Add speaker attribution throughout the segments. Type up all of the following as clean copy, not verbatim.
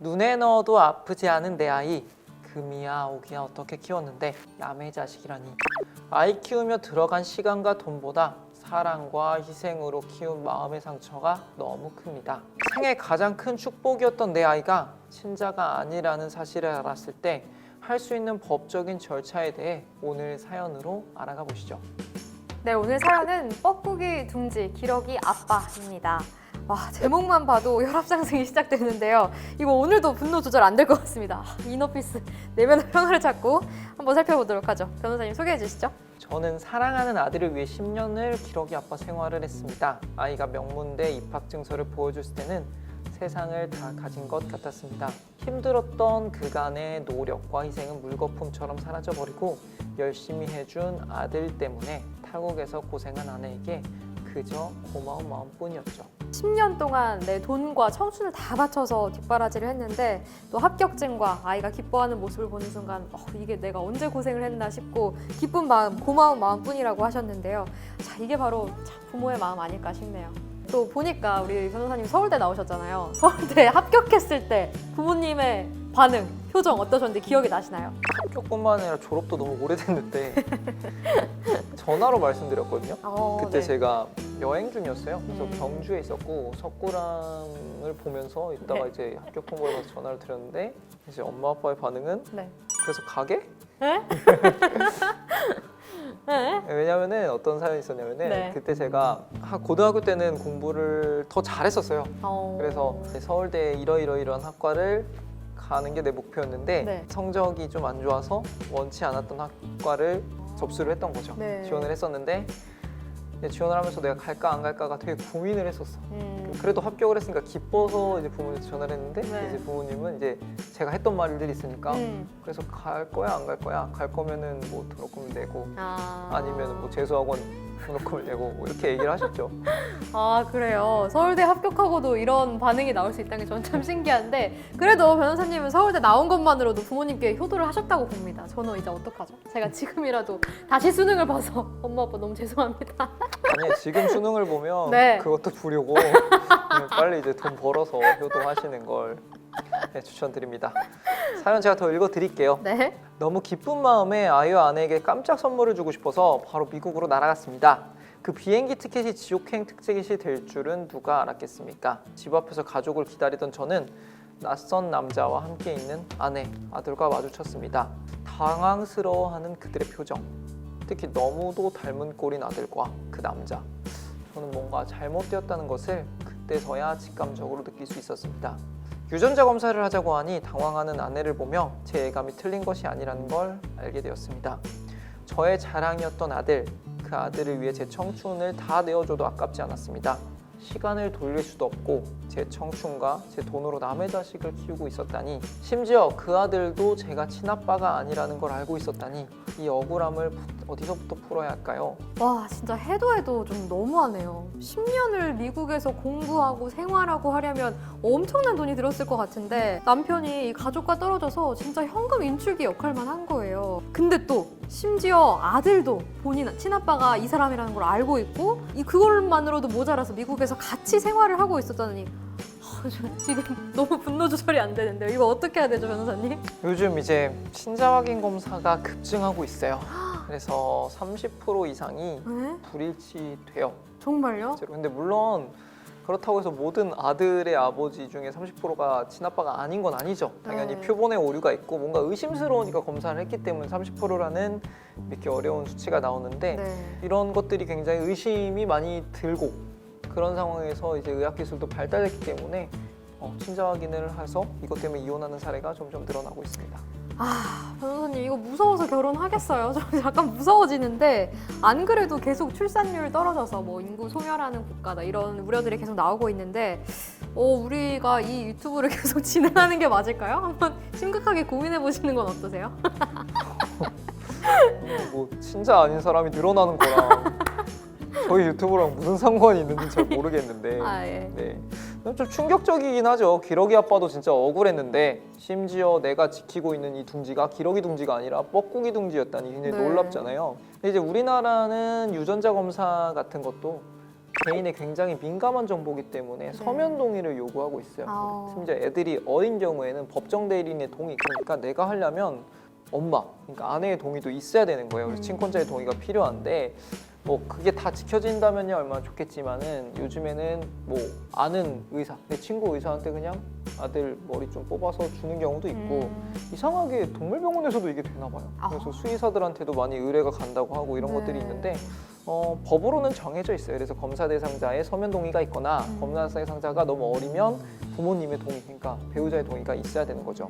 Speaker 1: 눈에 넣어도 아프지 않은 내 아이. 금이야 오기야 어떻게 키웠는데 남의 자식이라니. 아이 키우며 들어간 시간과 돈보다 사랑과 희생으로 키운 마음의 상처가 너무 큽니다. 생애 가장 큰 축복이었던 내 아이가 친자가 아니라는 사실을 알았을 때 할 수 있는 법적인 절차에 대해 오늘 사연으로 알아가 보시죠.
Speaker 2: 네, 오늘 사연은 뻐꾸기 둥지 기러기 아빠입니다. 와, 제목만 봐도 혈압 상승이 시작되는데요. 이거 오늘도 분노 조절 안 될 것 같습니다. 이너피스 내면의 평화를 찾고 한번 살펴보도록 하죠. 변호사님 소개해 주시죠.
Speaker 1: 저는 사랑하는 아들을 위해 10년을 기러기 아빠 생활을 했습니다. 아이가 명문대 입학 증서를 보여줬을 때는 세상을 다 가진 것 같았습니다. 힘들었던 그간의 노력과 희생은 물거품처럼 사라져버리고 열심히 해준 아들 때문에 타국에서 고생한 아내에게 그저 고마운 마음뿐이었죠.
Speaker 2: 10년 동안 내 돈과 청춘을 다 바쳐서 뒷바라지를 했는데 또 합격증과 아이가 기뻐하는 모습을 보는 순간 이게 내가 언제 고생을 했나 싶고 기쁜 마음, 고마운 마음뿐이라고 하셨는데요. 자, 이게 바로 참 부모의 마음 아닐까 싶네요. 또 보니까 우리 변호사님 서울대 나오셨잖아요. 서울대 합격했을 때 부모님의 반응, 표정 어떠셨는지 기억이 나시나요?
Speaker 1: 합격뿐만 아니라 졸업도 너무 오래됐는데 전화로 말씀드렸거든요. 그때
Speaker 2: 네.
Speaker 1: 제가 여행 중이었어요. 그래서 경주에
Speaker 2: 음.
Speaker 1: 있었고 석굴암을 보면서 있다가
Speaker 2: 네.
Speaker 1: 이제 합격 홍보를 받아서 전화를 드렸는데 이제 엄마 아빠의 반응은
Speaker 2: 네.
Speaker 1: 그래서 가게?
Speaker 2: 네? 네?
Speaker 1: 왜냐면은 어떤 사연이 있었냐면은
Speaker 2: 네.
Speaker 1: 그때 제가 고등학교 때는 공부를 더 잘했었어요. 그래서 서울대 이러이러이러한 학과를 가는 게 내 목표였는데
Speaker 2: 네.
Speaker 1: 성적이 좀 안 좋아서 원치 않았던 학과를 접수를 했던 거죠.
Speaker 2: 네.
Speaker 1: 지원을 했었는데 지원을 하면서 내가 갈까 안 갈까가 되게 고민을 했었어. 그래도 합격을 했으니까 기뻐서 이제 부모님한테 전화를 했는데
Speaker 2: 네.
Speaker 1: 이제 부모님은 이제 제가 했던 말들이 있으니까 그래서 갈 거야 안 갈 거야? 갈 거면은 뭐 등록금을 내고 아니면 뭐 재수학원 등록금을 내고 뭐 이렇게 얘기를 하셨죠.
Speaker 2: 아, 그래요. 서울대 합격하고도 이런 반응이 나올 수 있다는 게 저는 참 신기한데 그래도 변호사님은 서울대 나온 것만으로도 부모님께 효도를 하셨다고 봅니다. 저는 이제 어떡하죠? 제가 지금이라도 다시 수능을 봐서 엄마 아빠 너무 죄송합니다.
Speaker 1: 아니 지금 수능을 보면
Speaker 2: 네.
Speaker 1: 그것도 부려고 빨리 이제 돈 벌어서 효도하시는 걸 추천드립니다. 사연 제가 더 읽어드릴게요.
Speaker 2: 네.
Speaker 1: 너무 기쁜 마음에 아이와 아내에게 깜짝 선물을 주고 싶어서 바로 미국으로 날아갔습니다. 그 비행기 티켓이 지옥행 특색이 될 줄은 누가 알았겠습니까? 집 앞에서 가족을 기다리던 저는 낯선 남자와 함께 있는 아내, 아들과 마주쳤습니다. 당황스러워하는 그들의 표정, 특히 너무도 닮은 꼴인 아들과 그 남자. 저는 뭔가 잘못되었다는 것을 그때서야 직감적으로 느낄 수 있었습니다. 유전자 검사를 하자고 하니 당황하는 아내를 보며 제 예감이 틀린 것이 아니라는 걸 알게 되었습니다. 저의 자랑이었던 아들, 그 아들을 위해 제 청춘을 다 내어줘도 아깝지 않았습니다. 시간을 돌릴 수도 없고 제 청춘과 제 돈으로 남의 자식을 키우고 있었다니, 심지어 그 아들도 제가 친아빠가 아니라는 걸 알고 있었다니, 이 억울함을 어디서부터 풀어야 할까요?
Speaker 2: 와, 진짜 해도 해도 좀 너무하네요. 10년을 미국에서 공부하고 생활하고 하려면 엄청난 돈이 들었을 것 같은데 남편이 이 가족과 떨어져서 진짜 현금 인출기 역할만 한 거예요. 근데 또 심지어 아들도 본인 친아빠가 이 사람이라는 걸 알고 있고 그걸만으로도 모자라서 미국에서 같이 생활을 하고 있었다니, 저 지금 너무 분노 조절이 안 되는데요. 이거 어떻게 해야 되죠, 변호사님?
Speaker 1: 요즘 이제 친자 확인 검사가 급증하고 있어요. 그래서 30% 이상이
Speaker 2: 네?
Speaker 1: 불일치돼요.
Speaker 2: 정말요?
Speaker 1: 실제로. 근데 물론 그렇다고 해서 모든 아들의 아버지 중에 30%가 친아빠가 아닌 건 아니죠. 당연히
Speaker 2: 네.
Speaker 1: 표본에 오류가 있고 뭔가 의심스러우니까 검사를 했기 때문에 30%라는 믿기 어려운 수치가 나오는데
Speaker 2: 네.
Speaker 1: 이런 것들이 굉장히 의심이 많이 들고, 그런 상황에서 이제 의학기술도 발달했기 때문에 친자 확인을 해서 이것 때문에 이혼하는 사례가 점점 늘어나고 있습니다.
Speaker 2: 아, 변호사님 이거 무서워서 결혼하겠어요. 저 약간 무서워지는데 안 그래도 계속 출산율 떨어져서 뭐 인구 소멸하는 국가다 이런 우려들이 계속 나오고 있는데 우리가 이 유튜브를 계속 진행하는 게 맞을까요? 한번 심각하게 고민해 보시는 건 어떠세요?
Speaker 1: 뭐 친자 아닌 사람이 늘어나는 거랑 저희 유튜브랑 무슨 상관이 있는지 잘 모르겠는데
Speaker 2: 아, 예.
Speaker 1: 네. 좀 충격적이긴 하죠. 기러기 아빠도 진짜 억울했는데 심지어 내가 지키고 있는 이 둥지가 기러기 둥지가 아니라 뻐꾸기 둥지였다니 굉장히
Speaker 2: 네.
Speaker 1: 놀랍잖아요. 근데 이제 우리나라는 유전자 검사 같은 것도 개인의 굉장히 민감한 정보이기 때문에 서면 동의를 요구하고 있어요.
Speaker 2: 아.
Speaker 1: 심지어 애들이 어린 경우에는 법정 대리인의 동의, 그러니까 내가 하려면 엄마, 그러니까 아내의 동의도 있어야 되는 거예요. 그래서 친권자의 동의가 필요한데 뭐 그게 다 지켜진다면야 얼마나 좋겠지만은 요즘에는 뭐 아는 의사, 내 친구 의사한테 그냥 아들 머리 좀 뽑아서 주는 경우도 있고 이상하게 동물병원에서도 이게 되나 봐요. 그래서 수의사들한테도 많이 의뢰가 간다고 하고 이런 것들이 있는데 법으로는 정해져 있어요. 그래서 검사 대상자의 서면 동의가 있거나 검사 대상자가 너무 어리면 부모님의 동의, 그러니까 배우자의 동의가 있어야 되는 거죠.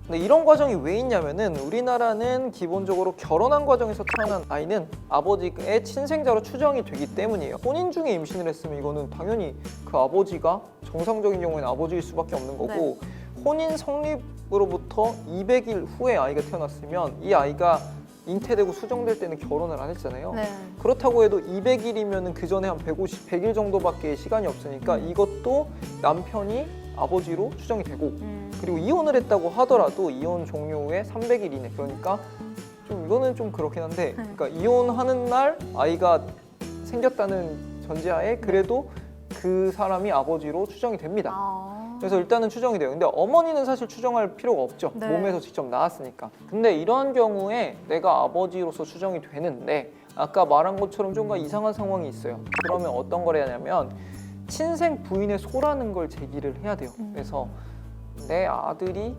Speaker 1: 근데 이런 과정이 왜 있냐면은 우리나라는 기본적으로 결혼한 과정에서 태어난 아이는 아버지의 친생자로 추정이 되기 때문이에요. 혼인 중에 임신을 했으면 이거는 당연히 그 아버지가 정상적인 경우에는 아버지일 수밖에 없는 거고 혼인 성립으로부터 200일 후에 아이가 태어났으면 이 아이가 잉태되고 수정될 때는 결혼을 안 했잖아요.
Speaker 2: 네.
Speaker 1: 그렇다고 해도 200일이면 그 전에 한 150, 100일 정도밖에 시간이 없으니까 이것도 남편이 아버지로 추정이 되고 그리고 이혼을 했다고 하더라도 이혼 종료 후에 300일 이내, 그러니까 좀 이거는 좀 그렇긴 한데 그러니까 이혼하는 날 아이가 생겼다는 전제하에 그래도 그 사람이 아버지로 추정이 됩니다. 그래서 일단은 추정이 돼요. 근데 어머니는 사실 추정할 필요가 없죠.
Speaker 2: 네.
Speaker 1: 몸에서 직접 나왔으니까. 근데 이런 경우에 내가 아버지로서 추정이 되는데 아까 말한 것처럼 좀 이상한 상황이 있어요. 그러면 어떤 걸 해야 하냐면 친생 부인의 소라는 걸 제기를 해야 돼요. 그래서 내 아들이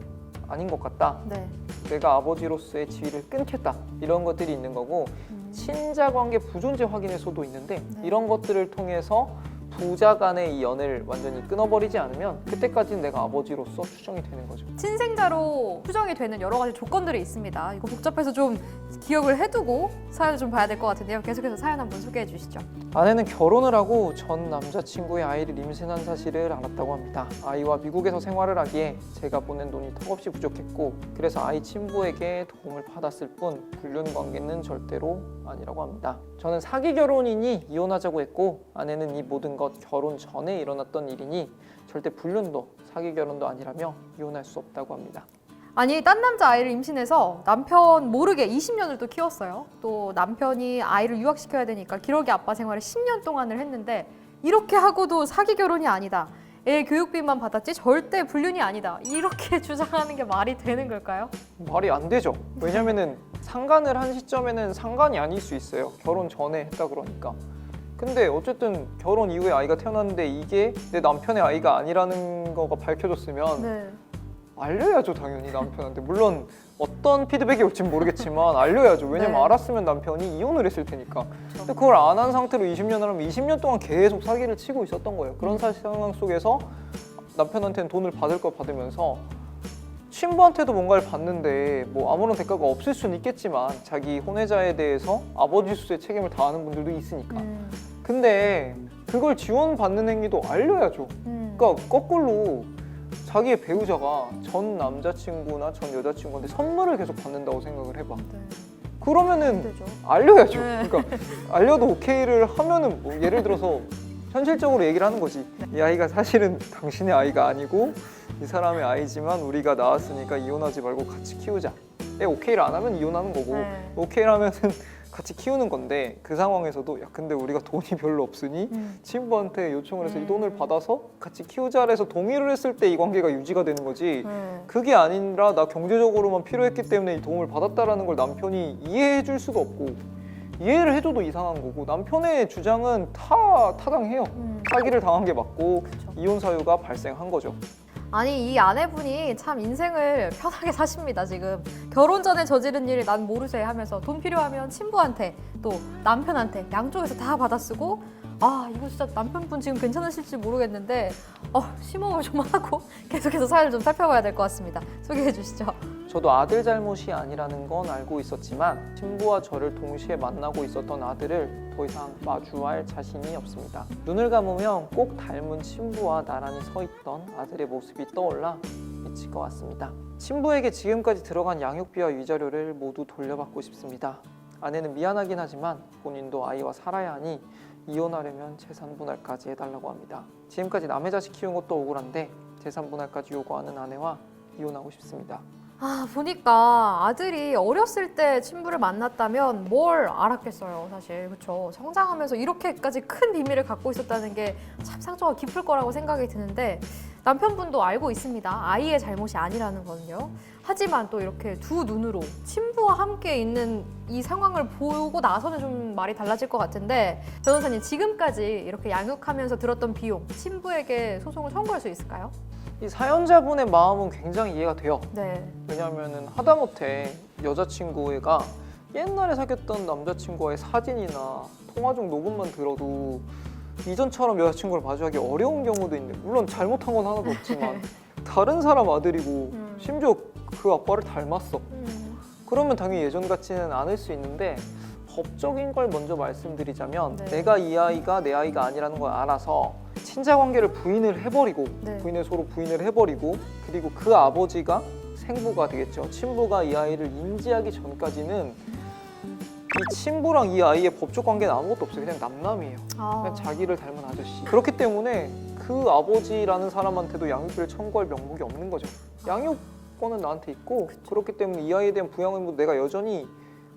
Speaker 1: 아닌 것 같다.
Speaker 2: 네.
Speaker 1: 내가 아버지로서의 지위를 끊겠다. 이런 것들이 있는 거고 친자관계 부존재 확인에서도 있는데 이런 것들을 통해서 부자 간의 이 연을 완전히 끊어버리지 않으면 그때까지는 내가 아버지로서 추정이 되는 거죠.
Speaker 2: 친생자로 추정이 되는 여러 가지 조건들이 있습니다. 이거 복잡해서 좀 기억을 해두고 사연을 좀 봐야 될 것 같은데요. 계속해서 사연 한번 소개해 주시죠.
Speaker 1: 아내는 결혼을 하고 전 남자친구의 아이를 임신한 사실을 알았다고 합니다. 아이와 미국에서 생활을 하기에 제가 보낸 돈이 턱없이 부족했고 그래서 아이 친부에게 도움을 받았을 뿐 불륜 관계는 절대로 아니라고 합니다. 저는 사기 결혼이니 이혼하자고 했고 아내는 이 모든 것 결혼 전에 일어났던 일이니 절대 불륜도 사기 결혼도 아니라며 이혼할 수 없다고 합니다.
Speaker 2: 아니, 딴 남자 아이를 임신해서 남편 모르게 20년을 또 키웠어요. 또 남편이 아이를 유학시켜야 되니까 기러기 아빠 생활을 10년 동안을 했는데 이렇게 하고도 사기 결혼이 아니다. 애 교육비만 받았지 절대 불륜이 아니다. 이렇게 주장하는 게 말이 되는 걸까요?
Speaker 1: 말이 안 되죠. 왜냐면은 상간을 한 시점에는 상간이 아닐 수 있어요. 결혼 전에 했다 그러니까. 근데 어쨌든 결혼 이후에 아이가 태어났는데 이게 내 남편의 아이가 아니라는 거가 밝혀졌으면
Speaker 2: 네.
Speaker 1: 알려야죠, 당연히 남편한테. 물론 어떤 피드백이 올지 모르겠지만 알려야죠. 왜냐면
Speaker 2: 네.
Speaker 1: 알았으면 남편이 이혼을 했을 테니까. 근데 그걸 안 한 상태로 20년을 하면 20년 동안 계속 사기를 치고 있었던 거예요. 그런 상황 속에서 남편한테는 돈을 받을 걸 받으면서 친부한테도 뭔가를 받는데 뭐 아무런 대가가 없을 수는 있겠지만 자기 혼외자에 대해서 아버지로서의 책임을 다하는 분들도 있으니까. 근데 그걸 지원받는 행위도 알려야죠. 그러니까 거꾸로 자기의 배우자가 전 남자친구나 전 여자친구한테 선물을 계속 받는다고 생각을 해봐.
Speaker 2: 네.
Speaker 1: 그러면은
Speaker 2: 되죠.
Speaker 1: 알려야죠.
Speaker 2: 네.
Speaker 1: 그러니까 알려도 오케이를 하면은 뭐 예를 들어서 현실적으로 얘기를 하는 거지. 이 아이가 사실은 당신의 아이가 아니고 이 사람의 아이지만 우리가 낳았으니까 이혼하지 말고 같이 키우자. 오케이를 안 하면 이혼하는 거고
Speaker 2: 네.
Speaker 1: 오케이를 하면은 같이 키우는 건데 그 상황에서도 야 근데 우리가 돈이 별로 없으니 친부한테 요청을 해서 이 돈을 받아서 같이 키우자 해서 동의를 했을 때 이 관계가 유지가 되는 거지 그게 아니라 나 경제적으로만 필요했기 때문에 이 도움을 받았다라는 걸 남편이 이해해 줄 수도 없고 이해를 해줘도 이상한 거고 남편의 주장은 타당해요. 사기를 당한 게 맞고
Speaker 2: 그쵸.
Speaker 1: 이혼 사유가 발생한 거죠.
Speaker 2: 아니, 이 아내분이 참 인생을 편하게 사십니다. 지금 결혼 전에 저지른 일을 난 모르쇠 하면서 돈 필요하면 친부한테 또 남편한테 양쪽에서 다 받아쓰고 아, 이거 진짜 남편분 지금 괜찮으실지 모르겠는데 심호흡을 좀 하고 계속해서 사연을 좀 살펴봐야 될 것 같습니다. 소개해 주시죠.
Speaker 1: 저도 아들 잘못이 아니라는 건 알고 있었지만 친부와 저를 동시에 만나고 있었던 아들을 더 이상 마주할 자신이 없습니다. 눈을 감으면 꼭 닮은 친부와 나란히 서 있던 아들의 모습이 떠올라 미칠 것 같습니다. 친부에게 지금까지 들어간 양육비와 위자료를 모두 돌려받고 싶습니다. 아내는 미안하긴 하지만 본인도 아이와 살아야 하니 이혼하려면 재산 분할까지 해달라고 합니다. 지금까지 남의 자식 키운 것도 억울한데 재산 분할까지 요구하는 아내와 이혼하고 싶습니다.
Speaker 2: 보니까 아들이 어렸을 때 친부를 만났다면 뭘 알았겠어요, 사실. 그렇죠. 성장하면서 이렇게까지 큰 비밀을 갖고 있었다는 게 참 상처가 깊을 거라고 생각이 드는데 남편분도 알고 있습니다. 아이의 잘못이 아니라는 거는요. 하지만 또 이렇게 두 눈으로 친부와 함께 있는 이 상황을 보고 나서는 좀 말이 달라질 것 같은데 변호사님, 지금까지 이렇게 양육하면서 들었던 비용, 친부에게 소송을 청구할 수 있을까요?
Speaker 1: 이 사연자분의 마음은 굉장히 이해가 돼요.
Speaker 2: 네.
Speaker 1: 왜냐하면 하다못해 여자친구가 옛날에 사귀었던 남자친구와의 사진이나 통화 중 녹음만 들어도 이전처럼 여자친구를 마주하기 어려운 경우도 있는데, 물론 잘못한 건 하나도 없지만 다른 사람 아들이고 심지어 그 아빠를 닮았어. 그러면 당연히 예전 같지는 않을 수 있는데, 법적인 걸 먼저 말씀드리자면
Speaker 2: 네.
Speaker 1: 내가 이 아이가 내 아이가 아니라는 걸 알아서 친자 관계를 부인을 해버리고
Speaker 2: 네.
Speaker 1: 서로 부인을 해버리고, 그리고 그 아버지가 생부가 되겠죠. 친부가 이 아이를 인지하기 전까지는 이 친부랑 이 아이의 법적 관계는 아무것도 없어요. 그냥 남남이에요. 그냥 자기를 닮은 아저씨. 그렇기 때문에 그 아버지라는 사람한테도 양육비를 청구할 명목이 없는 거죠. 양육권은 나한테 있고, 그렇기 때문에 이 아이에 대한 부양 의무 내가 여전히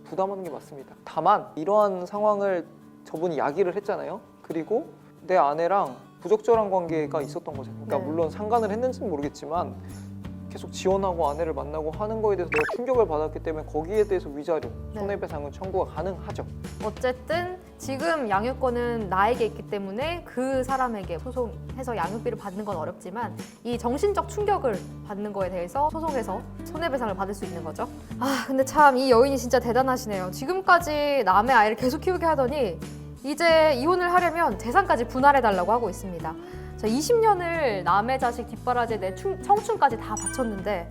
Speaker 1: 부담하는 게 맞습니다. 다만 이러한 상황을 저분이 야기를 했잖아요. 그리고 내 아내랑 부적절한 관계가 있었던 거죠. 그러니까
Speaker 2: 네.
Speaker 1: 물론 상관을 했는지는 모르겠지만 계속 지원하고 아내를 만나고 하는 거에 대해서 내가 충격을 받았기 때문에 거기에 대해서 위자료,
Speaker 2: 네.
Speaker 1: 손해배상은 청구가 가능하죠.
Speaker 2: 어쨌든 지금 양육권은 나에게 있기 때문에 그 사람에게 소송해서 양육비를 받는 건 어렵지만 이 정신적 충격을 받는 거에 대해서 소송해서 손해배상을 받을 수 있는 거죠. 근데 참 이 여인이 진짜 대단하시네요. 지금까지 남의 아이를 계속 키우게 하더니 이제 이혼을 하려면 재산까지 분할해달라고 하고 있습니다. 자, 20년을 남의 자식 뒷바라지에 내 청춘까지 다 바쳤는데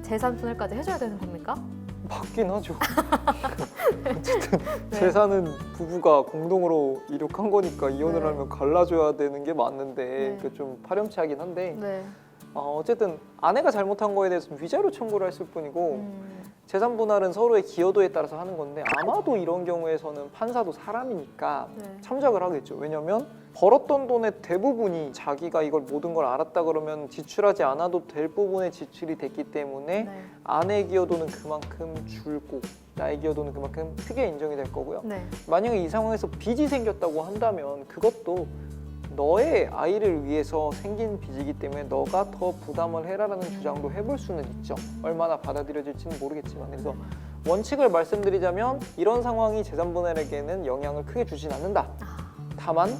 Speaker 2: 재산 분할까지 해줘야 되는 겁니까?
Speaker 1: 맞긴 하죠. 어쨌든
Speaker 2: 네.
Speaker 1: 재산은 부부가 공동으로 이룩한 거니까 이혼을
Speaker 2: 네.
Speaker 1: 하면 갈라줘야 되는 게 맞는데
Speaker 2: 네.
Speaker 1: 그 좀 파렴치하긴 한데
Speaker 2: 네.
Speaker 1: 어쨌든 아내가 잘못한 거에 대해서 위자료 청구를 했을 뿐이고
Speaker 2: 음,
Speaker 1: 재산 분할은 서로의 기여도에 따라서 하는 건데, 아마도 이런 경우에서는 판사도 사람이니까
Speaker 2: 네.
Speaker 1: 참작을 하겠죠. 왜냐면 벌었던 돈의 대부분이 자기가 이걸 모든 걸 알았다 그러면 지출하지 않아도 될 부분의 지출이 됐기 때문에
Speaker 2: 네.
Speaker 1: 아내의 기여도는 그만큼 줄고 나의 기여도는 그만큼 크게 인정이 될 거고요.
Speaker 2: 네.
Speaker 1: 만약에 이 상황에서 빚이 생겼다고 한다면 그것도 너의 아이를 위해서 생긴 빚이기 때문에 너가 더 부담을 해라라는 주장도 해볼 수는 있죠. 얼마나 받아들여질지는 모르겠지만, 그래서 원칙을 말씀드리자면 이런 상황이 재산 분할에게는 영향을 크게 주진 않는다. 다만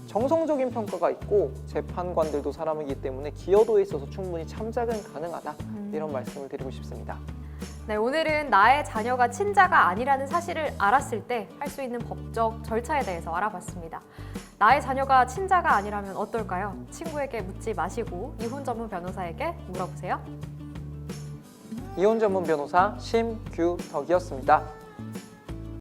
Speaker 1: 정성적인 평가가 있고 재판관들도 사람이기 때문에 기여도에 있어서 충분히 참작은 가능하다. 이런 말씀을 드리고 싶습니다.
Speaker 2: 네, 오늘은 나의 자녀가 친자가 아니라는 사실을 알았을 때 할 수 있는 법적 절차에 대해서 알아봤습니다. 나의 자녀가 친자가 아니라면 어떨까요? 친구에게 묻지 마시고 이혼 전문 변호사에게 물어보세요.
Speaker 1: 이혼 전문 변호사 심규덕이었습니다.